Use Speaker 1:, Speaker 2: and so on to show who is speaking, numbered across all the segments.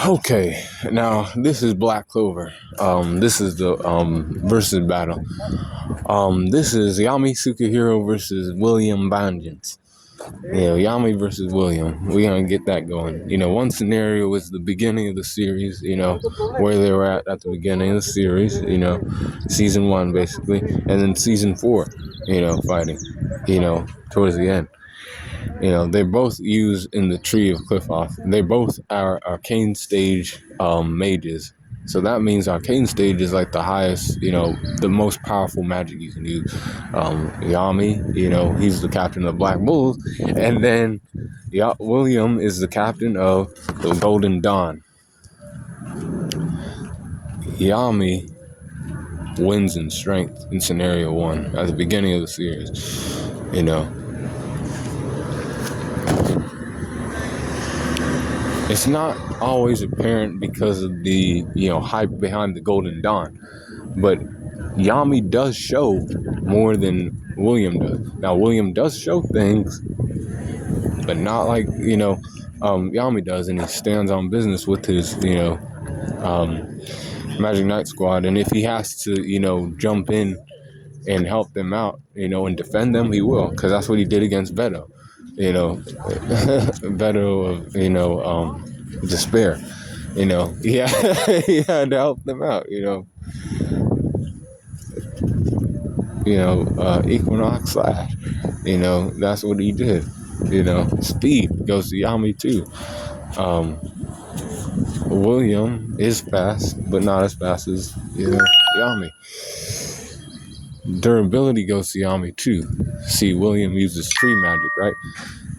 Speaker 1: Okay, now this is Black Clover. This is the versus battle. This is Yami Sukahiro versus William Vengeance. Yami versus William. We're gonna get that going. One scenario was the beginning of the series, where they were at the beginning of the series, season 1 basically, and then season 4, fighting, towards the end. They're both used in the Tree of Cliffoff. They both are arcane stage mages. So that means arcane stage is like the highest, the most powerful magic you can use. Yami, he's the captain of the Black Bulls. And then William is the captain of the Golden Dawn. Yami wins in strength in scenario 1 at the beginning of the series. It's not always apparent because of the, hype behind the Golden Dawn, but Yami does show more than William does. Now, William does show things, but not like, Yami does, and he stands on business with his, Magic Knight squad, and if he has to, jump in and help them out, and defend them, he will, because that's what he did against Veto. Veto of, despair. He had to help them out, Equinox Slash. That's what he did. Speed goes to Yami too. William is fast, but not as fast as, Yami. Durability goes to Yami too. See, William uses tree magic, right?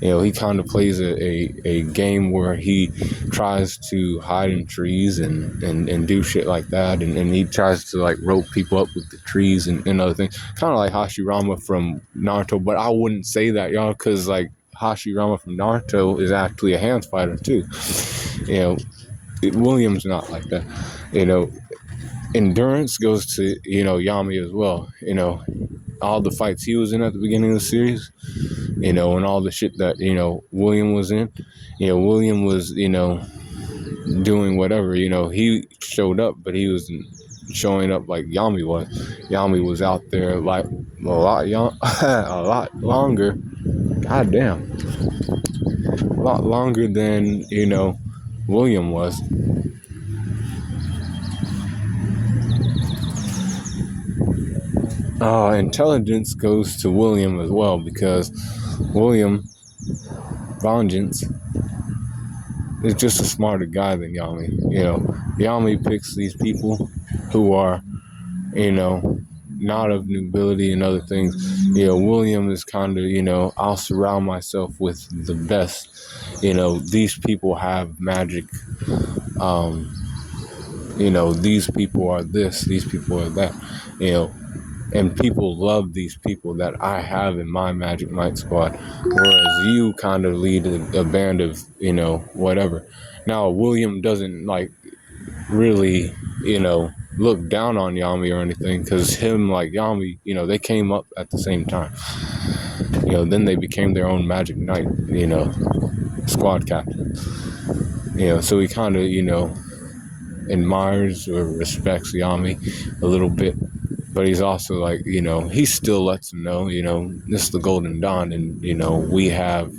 Speaker 1: He kind of plays a game where he tries to hide in trees and do shit like that, and he tries to like rope people up with the trees and other things, kind of like Hashirama from Naruto. But I wouldn't say that, y'all, because like Hashirama from Naruto is actually a hands fighter too. William's not like that. Endurance goes to Yami as well. All the fights he was in at the beginning of the series, and all the shit that William was in. William was doing whatever. He showed up, but he wasn't showing up like Yami was. Yami was out there like a lot longer. God damn, a lot longer than William was. Intelligence goes to William as well, because William Vengeance is just a smarter guy than Yami. Yami picks these people who are, not of nobility and other things. William is kind of, I'll surround myself with the best. These people have magic. These people are this, these people are that, and people love these people that I have in my Magic Knight squad, whereas you kind of lead a band of, whatever. Now, William doesn't, like, really, look down on Yami or anything, because him, like Yami, they came up at the same time. Then they became their own Magic Knight, squad captain. So he kind of, admires or respects Yami a little bit. But he's also like, he still lets him know, this is the Golden Dawn, and, we have,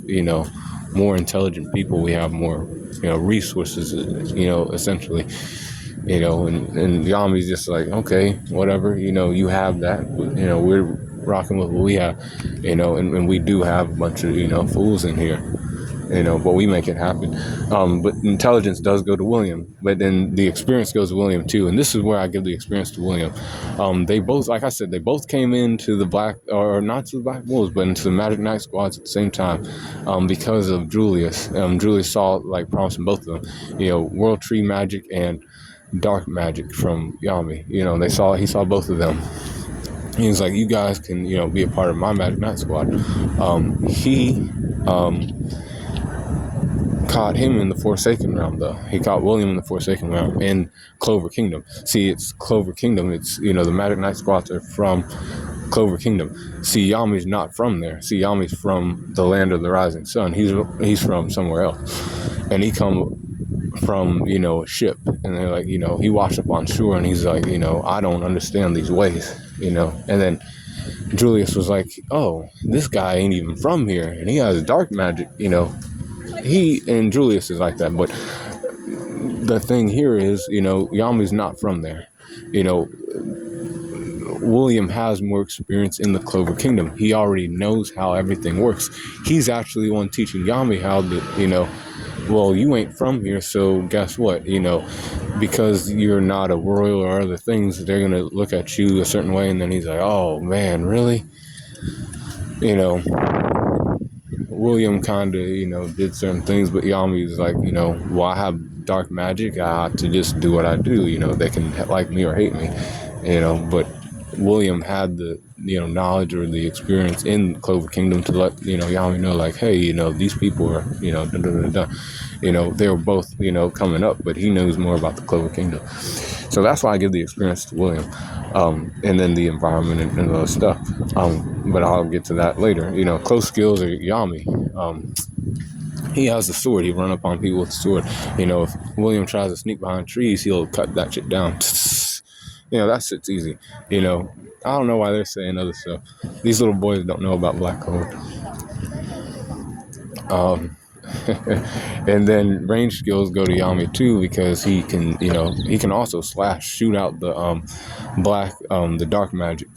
Speaker 1: more intelligent people. We have more, resources, essentially, and Yami's just like, okay, whatever, you have that, we're rocking with what we have, and we do have a bunch of, fools in here. But we make it happen. But intelligence does go to William, but then the experience goes to William too. And this is where I give the experience to William. They both, like I said, they both came into the not to the Black Bulls, but into the Magic Knight squads at the same time, because of Julius. Julius saw like promise in both of them, World Tree magic and dark magic from Yami. He saw both of them. He was like, you guys can, be a part of my Magic Knight squad. He caught him in the Forsaken Realm, though. He caught William in the Forsaken Realm in Clover Kingdom. See, it's Clover Kingdom. It's, the Magic Knight squads are from Clover Kingdom. See, Yami's not from there. See, Yami's from the land of the rising sun. He's from somewhere else. And he come from, a ship. And they're like, he washed up on shore, and he's like, I don't understand these ways, And then Julius was like, oh, this guy ain't even from here, and he has dark magic, and Julius is like that. But the thing here is, Yami's not from there. William has more experience in the Clover Kingdom. He already knows how everything works. He's actually the one teaching Yami how to, well, you ain't from here, so guess what? Because you're not a royal or other things, they're going to look at you a certain way. And then he's like, oh, man, really? William kind of, did certain things, but Yami's like, well, I have dark magic. I have to just do what I do. They can like me or hate me, but William had the, knowledge or the experience in Clover Kingdom to let, Yami know, like, hey, these people are, da, da, da, da. They were both, coming up, but he knows more about the Clover Kingdom. So that's why I give the experience to William. And then the environment and other stuff. But I'll get to that later. Close skills are Yami. He has the sword. He run up on people with the sword. If William tries to sneak behind trees, he'll cut that shit down. That shit's easy. I don't know why they're saying other stuff. These little boys don't know about black code. And then range skills go to Yami too, because he can, he can also shoot out the the dark magic.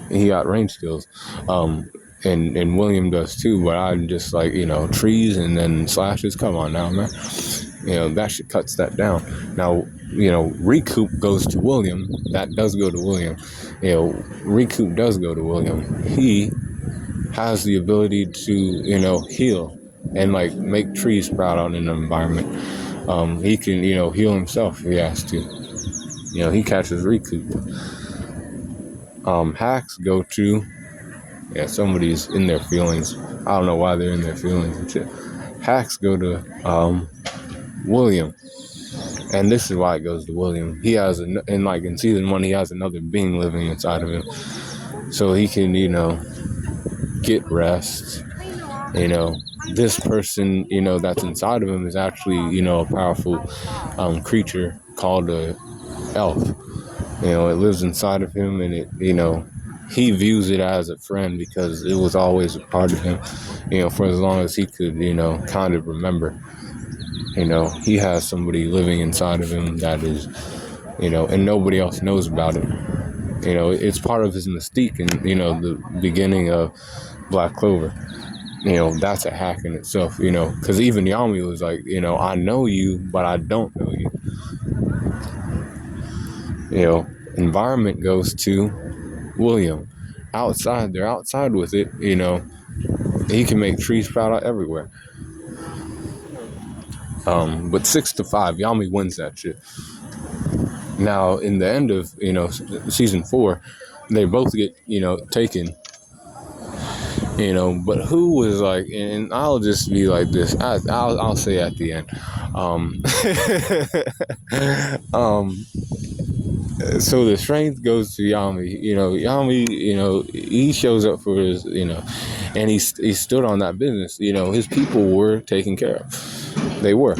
Speaker 1: He got range skills. And William does too, but I'm just like, trees and then slashes. Come on now, man. That shit cuts that down. Now, recoup goes to William. That does go to William. Recoup does go to William. He has the ability to, heal and like make trees sprout out in the environment. He can, heal himself if he has to. He catches recoup. Hacks go to, somebody's in their feelings. I don't know why they're in their feelings and shit. Hacks go to William. And this is why it goes to William. He has, in season 1, he has another being living inside of him. So he can, get rest. This person, that's inside of him is actually, a powerful creature called a elf. It lives inside of him, and it, he views it as a friend because it was always a part of him, for as long as he could, kind of remember. He has somebody living inside of him that is, and nobody else knows about it. It's part of his mystique and, the beginning of Black Clover. That's a hack in itself, because even Yami was like, I know you, but I don't know you. Environment goes to William. Outside, they're outside with it, he can make trees sprout out everywhere. But 6-5, Yami wins that shit. Now, in the end of, season 4, they both get, taken. But who was like, and I'll just be like this. I'll say at the end. So the strength goes to Yami. Yami, he shows up for his, and he stood on that business. His people were taken care of. They were.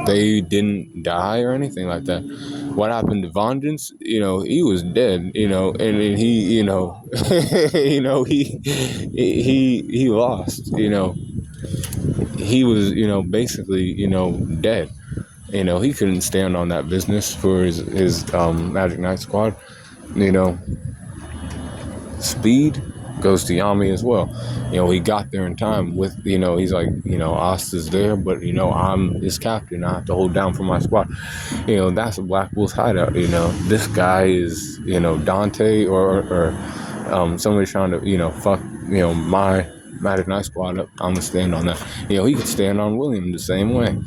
Speaker 1: They didn't die or anything like that. What happened to Vengeance? He was dead. And he, he lost. He was, basically, dead. He couldn't stand on that business for his Magic Knight squad. Speed goes to Yami as well. He got there in time with, he's like, Asta's there, but, I'm his captain. I have to hold down for my squad. That's a Black Wolf's hideout. This guy is, Dante or somebody trying to, fuck, my Magic Knight squad up. I'm gonna stand on that. He could stand on William the same way.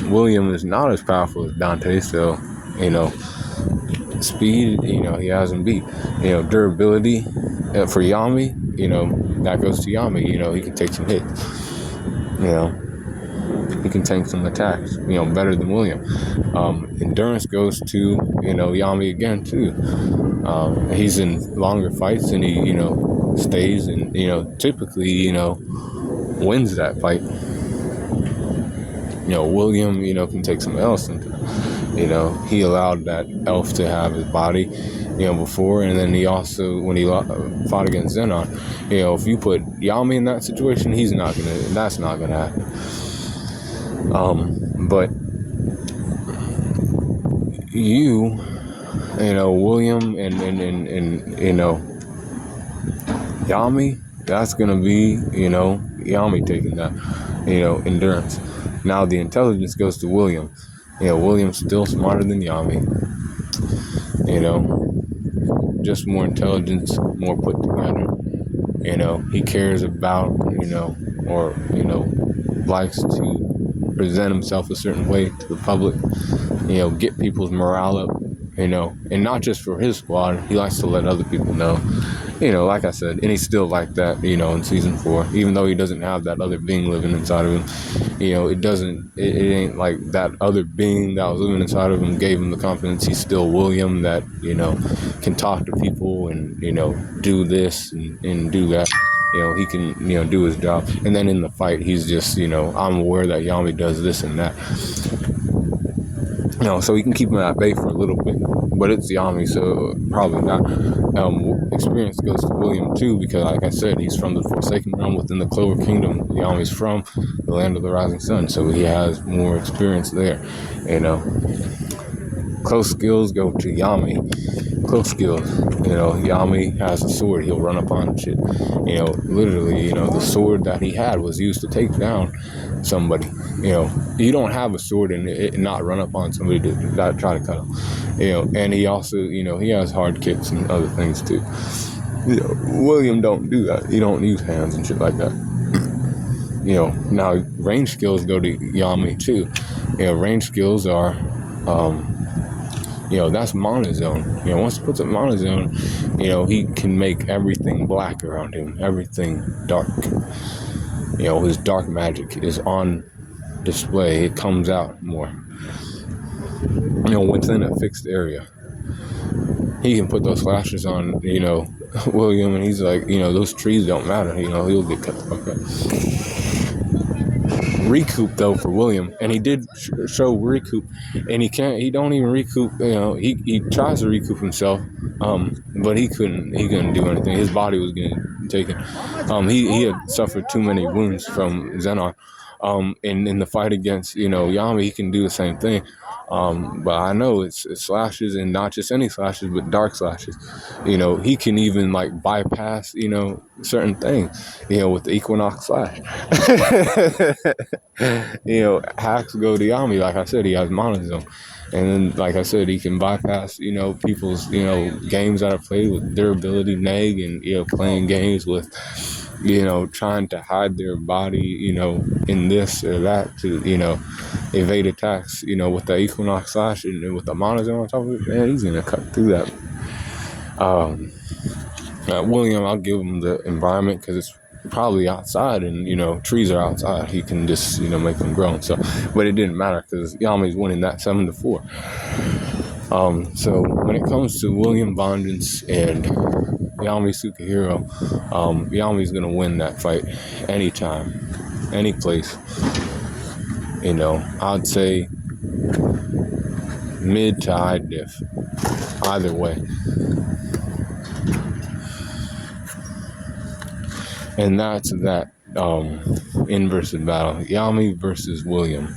Speaker 1: William is not as powerful as Dante, so, speed, he hasn't beat. Durability for Yami, that goes to Yami. He can take some hits. He can tank some attacks, better than William. Endurance goes to, Yami again, too. He's in longer fights, and he, stays and, typically, wins that fight. William, can take some else. And, he allowed that elf to have his body, before. And then he also, when he fought against Zenon, if you put Yami in that situation, that's not going to happen. But William and Yami, that's going to be, Yami taking that, endurance. Now the intelligence goes to William. William's still smarter than Yami. Just more intelligence, more put together. He cares about, or, likes to present himself a certain way to the public, get people's morale up, and not just for his squad. He likes to let other people know, like I said, and he's still like that, in season 4, even though he doesn't have that other being living inside of him. It ain't like that other being that was living inside of him gave him the confidence. He's still William that, can talk to people and, do this and do that. He can, do his job. And then in the fight, he's just, I'm aware that Yami does this and that. So he can keep him at bay for a little bit. But it's Yami, so probably not. Experience goes to William too, because like I said, he's from the Forsaken Realm within the Clover Kingdom. Yami's from the Land of the Rising Sun, so he has more experience there. Close skills go to Yami. Close skills, Yami has a sword. He'll run up on shit. Literally, the sword that he had was used to take down somebody. You don't have a sword and not run up on somebody to try to cut him. And he also, he has hard kicks and other things too. William don't do that. He don't use hands and shit like that. Now range skills go to Yami too. Range skills are, that's monozone. Once he puts up monozone, he can make everything black around him, everything dark. His dark magic is on display. It comes out more. Within a fixed area. He can put those flashes on, William, and he's like, those trees don't matter. He'll get cut the fuck up. Recoup though for William, and he did show recoup, and he don't even recoup. He tries to recoup himself, but he couldn't do anything. His body was getting taken. He had suffered too many wounds from Zenon. And in the fight against Yami, he can do the same thing. But I know it's slashes, and not just any slashes, but dark slashes. He can even like bypass, certain things, with the Equinox slash. Hacks go to Yami. Like I said, he has monozone. And then, like I said, he can bypass, people's, games that are played with durability, neg, and, playing games with, trying to hide their body, in this or that to, evade attacks, with the Equinox slash and with the monozone on top of it. Man, he's going to cut through that. William, I'll give him the environment because it's probably outside and, trees are outside. He can just, make them grow. So, but it didn't matter because Yami's winning that 7-4. So when it comes to William Vengeance and Yami Sukahiro, Yami's going to win that fight anytime, any place. I'd say mid to high diff, either way. And that's that in-versus battle, Yami versus William.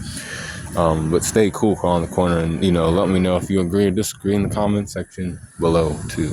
Speaker 1: But stay cool, crawl in the corner, and let me know if you agree or disagree in the comment section below too.